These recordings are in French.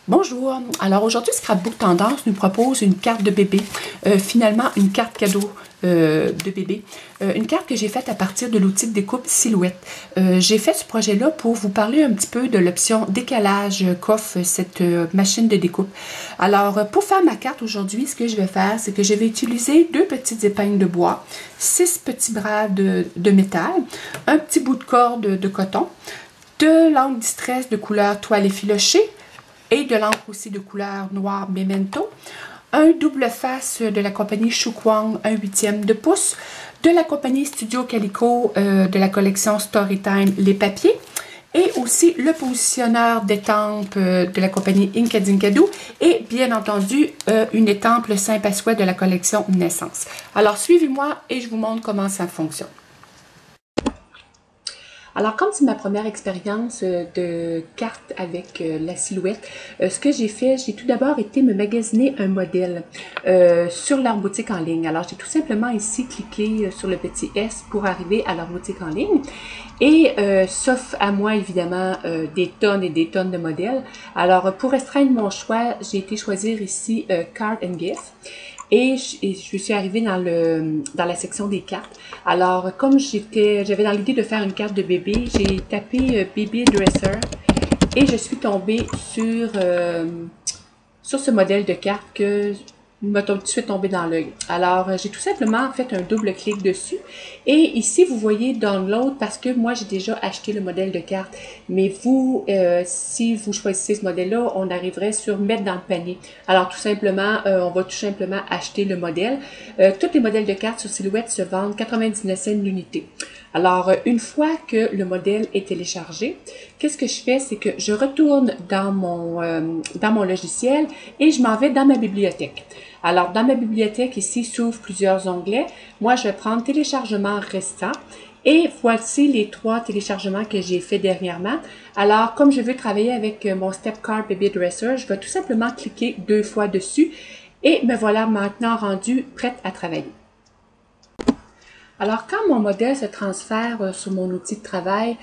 Bonjour, alors aujourd'hui Scrapbook Tendance nous propose une carte de bébé, finalement une carte cadeau de bébé, une carte que j'ai faite à partir de l'outil de découpe Silhouette. J'ai fait ce projet-là pour vous parler un petit peu de l'option décalage qu'offre cette machine de découpe. Alors pour faire ma carte aujourd'hui, ce que je vais faire, c'est que je vais utiliser deux petites épingles de bois, 6 petits bras de métal, un petit bout de corde de coton, de l'encre distress de couleur toile effilochée, et de l'encre aussi de couleur noire Memento, un double face de la compagnie Shukwang 1/8 de pouce, de la compagnie Studio Calico de la collection Storytime Les Papiers, et aussi le positionneur d'étampe de la compagnie Inkadinkado et bien entendu une étampe simple à souhait de la collection Naissance. Alors suivez-moi et je vous montre comment ça fonctionne. Alors, comme c'est ma première expérience de carte avec la Silhouette, ce que j'ai fait, j'ai tout d'abord été me magasiner un modèle sur leur boutique en ligne. Alors, j'ai tout simplement ici cliqué sur le petit S pour arriver à leur boutique en ligne. Et sauf à moi, évidemment, des tonnes et des tonnes de modèles. Alors, pour restreindre mon choix, j'ai été choisir ici Card and Gift. Et je suis arrivée dans la section des cartes. Alors, comme j'avais dans l'idée de faire une carte de bébé, j'ai tapé Baby Dresser et je suis tombée sur ce modèle de carte que m'a tout de suite tombé dans l'œil. Alors, j'ai tout simplement fait un double clic dessus. Et ici, vous voyez Download parce que moi, j'ai déjà acheté le modèle de carte. Mais vous, si vous choisissez ce modèle-là, on arriverait sur Mettre dans le panier. Alors, tout simplement, on va tout simplement acheter le modèle. Tous les modèles de cartes sur Silhouette se vendent 99 cents l'unité. Alors, une fois que le modèle est téléchargé, qu'est-ce que je fais? C'est que je retourne dans mon logiciel et je m'en vais dans ma bibliothèque. Alors, dans ma bibliothèque, ici, s'ouvrent plusieurs onglets. Moi, je vais prendre téléchargement restant. Et voici les 3 téléchargements que j'ai fait dernièrement. Alors, comme je veux travailler avec mon Step Card Baby Dresser, je vais tout simplement cliquer 2 fois dessus. Et me voilà maintenant rendue prête à travailler. Alors, quand mon modèle se transfère sur mon outil de travail,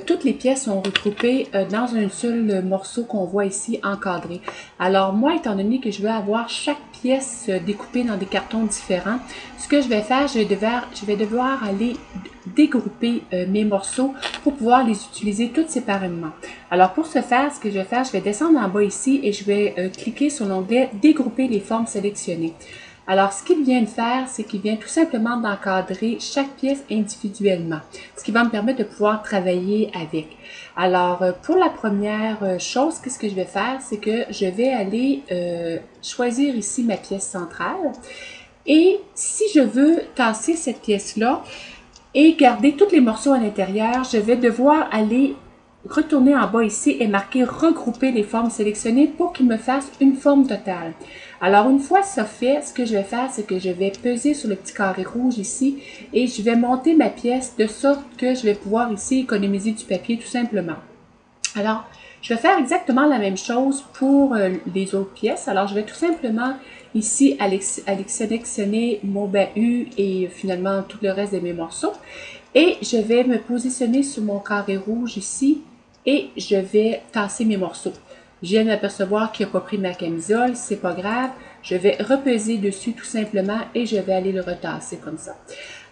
toutes les pièces sont regroupées dans un seul morceau qu'on voit ici encadré. Alors, moi, étant donné que je veux avoir chaque pièce découpée dans des cartons différents, ce que je vais faire, je vais devoir aller dégrouper mes morceaux pour pouvoir les utiliser tous séparément. Alors, pour ce faire, ce que je vais faire, je vais descendre en bas ici et je vais cliquer sur l'onglet « Dégrouper les formes sélectionnées ». Alors, ce qu'il vient de faire, c'est qu'il vient tout simplement d'encadrer chaque pièce individuellement, ce qui va me permettre de pouvoir travailler avec. Alors, pour la première chose, qu'est-ce que je vais faire? C'est que je vais aller choisir ici ma pièce centrale. Et si je veux tasser cette pièce-là et garder tous les morceaux à l'intérieur, je vais devoir aller retourner en bas ici et marquer regrouper les formes sélectionnées pour qu'il me fasse une forme totale. Alors, une fois ça fait, ce que je vais faire, c'est que je vais peser sur le petit carré rouge ici et je vais monter ma pièce de sorte que je vais pouvoir ici économiser du papier tout simplement. Alors, je vais faire exactement la même chose pour les autres pièces. Alors, je vais tout simplement ici aller sélectionner mon bahut et finalement tout le reste de mes morceaux. Et je vais me positionner sur mon carré rouge ici et je vais tasser mes morceaux. Je viens d'apercevoir qu'il n'a pas pris ma camisole, c'est pas grave. Je vais repeser dessus tout simplement et je vais aller le retasser comme ça.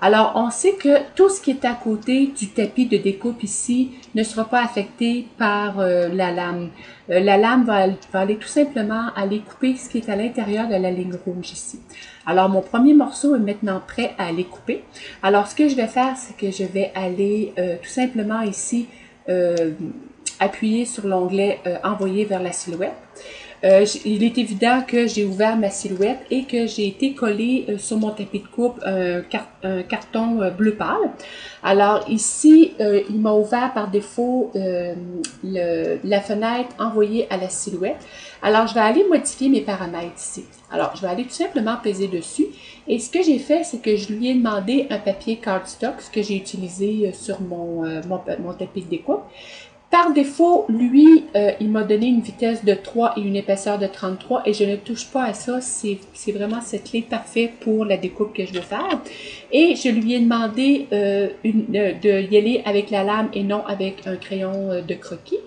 Alors, on sait que tout ce qui est à côté du tapis de découpe ici ne sera pas affecté par la lame. La lame va aller tout simplement aller couper ce qui est à l'intérieur de la ligne rouge ici. Alors, mon premier morceau est maintenant prêt à aller couper. Alors, ce que je vais faire, c'est que je vais aller tout simplement ici appuyer sur l'onglet Envoyer vers la silhouette. Il est évident que j'ai ouvert ma silhouette et que j'ai été collé sur mon tapis de coupe un carton bleu pâle. Alors ici, il m'a ouvert par défaut la fenêtre Envoyer à la silhouette. Alors, je vais aller modifier mes paramètres ici. Alors, je vais aller tout simplement peser dessus. Et ce que j'ai fait, c'est que je lui ai demandé un papier cardstock, ce que j'ai utilisé sur mon tapis de découpe. Par défaut, lui, il m'a donné une vitesse de 3 et une épaisseur de 33 et je ne touche pas à ça. C'est vraiment cette clé parfaite pour la découpe que je veux faire. Et je lui ai demandé de y aller avec la lame et non avec un crayon de croquis.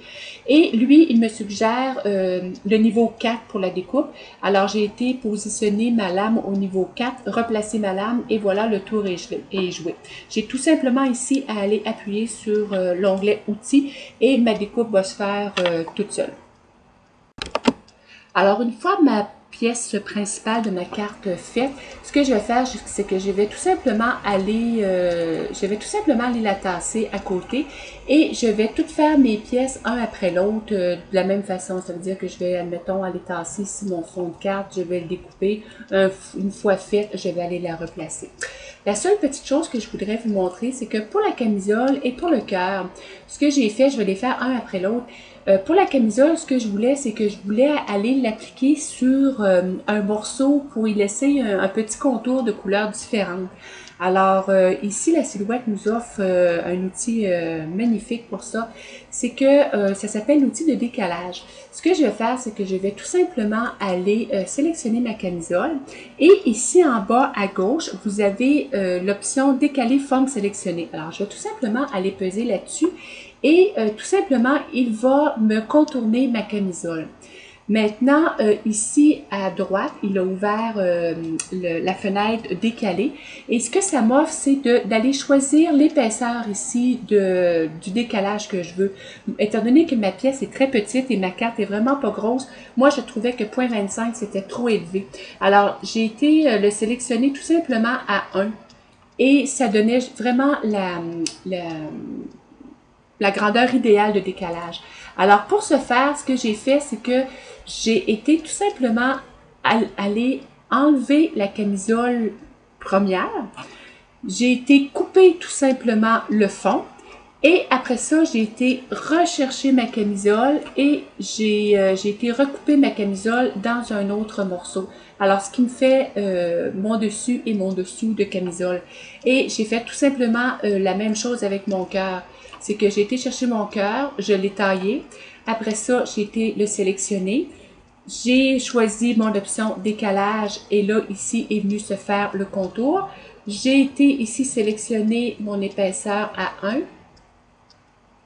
Et lui, il me suggère le niveau 4 pour la découpe. Alors, j'ai été positionner ma lame au niveau 4, replacer ma lame et voilà, le tour est joué. J'ai tout simplement ici à aller appuyer sur l'onglet outils et ma découpe va se faire toute seule. Alors, une fois ma pièce principale de ma carte faite, ce que je vais faire, c'est que je vais tout simplement aller la tasser à côté et je vais toutes faire mes pièces un après l'autre de la même façon. Ça veut dire que je vais, admettons, aller tasser ici mon fond de carte, je vais le découper. Une fois faite, je vais aller la replacer. La seule petite chose que je voudrais vous montrer, c'est que pour la camisole et pour le cœur, ce que j'ai fait, je vais les faire un après l'autre. Pour la camisole, ce que je voulais, c'est que je voulais aller l'appliquer sur un morceau pour y laisser un petit contour de couleurs différentes. Alors, ici, la Silhouette nous offre un outil magnifique pour ça. C'est que ça s'appelle l'outil de décalage. Ce que je vais faire, c'est que je vais tout simplement aller sélectionner ma camisole. Et ici, en bas à gauche, vous avez l'option décaler forme sélectionnée. Alors, je vais tout simplement aller peser là-dessus. Et tout simplement, il va me contourner ma camisole. Maintenant, ici à droite, il a ouvert la fenêtre décalée. Et ce que ça m'offre, c'est d'aller choisir l'épaisseur ici du décalage que je veux. Étant donné que ma pièce est très petite et ma carte est vraiment pas grosse, moi je trouvais que 0.25 c'était trop élevé. Alors, j'ai été le sélectionner tout simplement à 1. Et ça donnait vraiment la grandeur idéale de décalage. Alors, pour ce faire, ce que j'ai fait, c'est que j'ai été tout simplement aller enlever la camisole première. J'ai été couper tout simplement le fond. Et après ça, j'ai été rechercher ma camisole et j'ai été recouper ma camisole dans un autre morceau. Alors, ce qui me fait mon dessus et mon dessous de camisole. Et j'ai fait tout simplement la même chose avec mon cœur. C'est que j'ai été chercher mon cœur, je l'ai taillé. Après ça, j'ai été le sélectionner. J'ai choisi mon option décalage et là, ici, est venu se faire le contour. J'ai été ici sélectionner mon épaisseur à 1.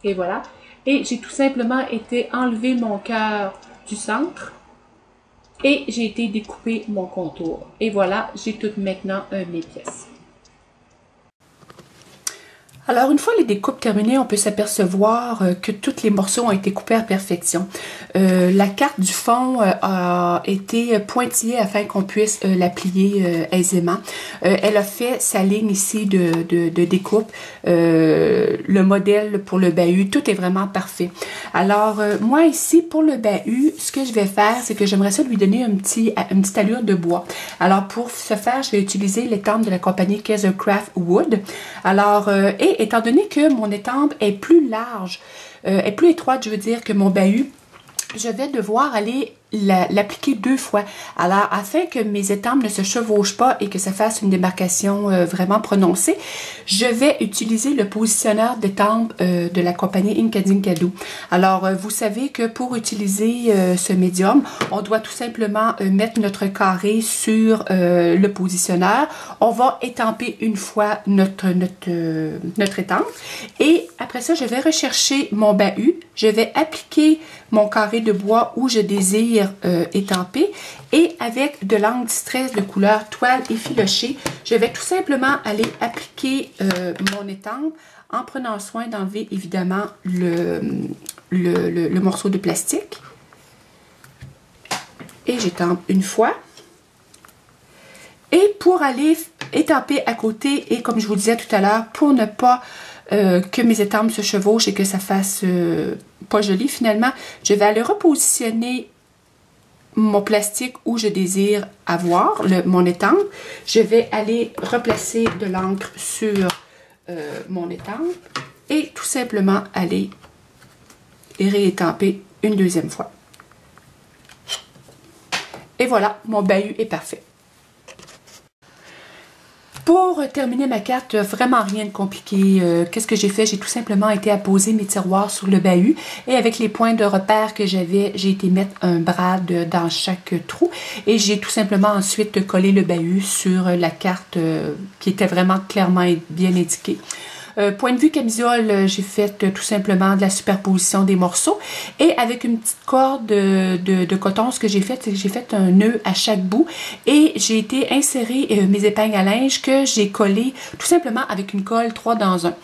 Et voilà. Et j'ai tout simplement été enlever mon cœur du centre. Et j'ai été découper mon contour. Et voilà, j'ai toutes maintenant mes pièces. Alors, une fois les découpes terminées, on peut s'apercevoir que tous les morceaux ont été coupés à perfection. La carte du fond a été pointillée afin qu'on puisse la plier aisément. Elle a fait sa ligne ici de découpe. Le modèle pour le bahut, tout est vraiment parfait. Alors, moi ici, pour le bahut, ce que je vais faire, c'est que j'aimerais ça lui donner une petite allure de bois. Alors, pour ce faire, je vais utiliser l'étampe de la compagnie Kaisercraft Wood. Alors, étant donné que mon étampe est plus large, est plus étroite, je veux dire, que mon bahut, je vais devoir aller l'appliquer 2 fois. Alors, afin que mes étampes ne se chevauchent pas et que ça fasse une démarcation vraiment prononcée, je vais utiliser le positionneur d'étampes de la compagnie Ink & Zinkado. Alors, vous savez que pour utiliser ce médium, on doit tout simplement mettre notre carré sur le positionneur. On va étamper une fois notre étampe. Et après ça, je vais rechercher mon bahut. Je vais appliquer mon carré de bois où je désire étamper et avec de l'encre distress de couleur toile effilochée, je vais tout simplement aller appliquer mon étampe en prenant soin d'enlever évidemment le morceau de plastique. Et j'étampe une fois. Et pour aller étamper à côté, et comme je vous disais tout à l'heure, pour ne pas que mes étampes se chevauchent et que ça fasse pas joli finalement, je vais aller repositionner mon plastique où je désire avoir mon étampe. Je vais aller replacer de l'encre sur mon étampe et tout simplement aller réétamper une deuxième fois. Et voilà, mon bahut est parfait. Pour terminer ma carte, vraiment rien de compliqué. Qu'est-ce que j'ai fait? J'ai tout simplement été à poser mes tiroirs sur le bahut et avec les points de repère que j'avais, j'ai été mettre un brad dans chaque trou et j'ai tout simplement ensuite collé le bahut sur la carte qui était vraiment clairement et bien indiquée. Point de vue camisole, j'ai fait tout simplement de la superposition des morceaux et avec une petite corde de coton, ce que j'ai fait, c'est que j'ai fait un nœud à chaque bout et j'ai été insérer mes épingles à linge que j'ai collées tout simplement avec une colle 3 dans 1.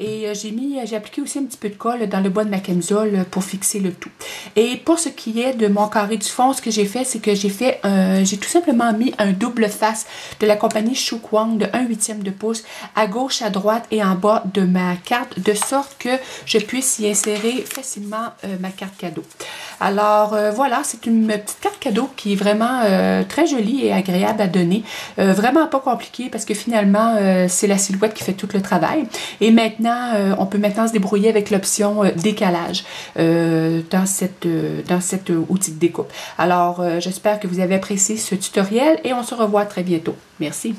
Et j'ai appliqué aussi un petit peu de colle dans le bas de ma camisole pour fixer le tout. Et pour ce qui est de mon carré du fond, ce que j'ai fait, c'est que j'ai tout simplement mis un double face de la compagnie Shu Kwang de 1/8 de pouce à gauche, à droite et en bas de ma carte, de sorte que je puisse y insérer facilement ma carte cadeau. Alors voilà, c'est une petite carte cadeau qui est vraiment très jolie et agréable à donner. Vraiment pas compliquée parce que finalement, c'est la silhouette qui fait tout le travail. Et maintenant, on peut maintenant se débrouiller avec l'option décalage dans cet outil de découpe. Alors, j'espère que vous avez apprécié ce tutoriel et on se revoit très bientôt. Merci.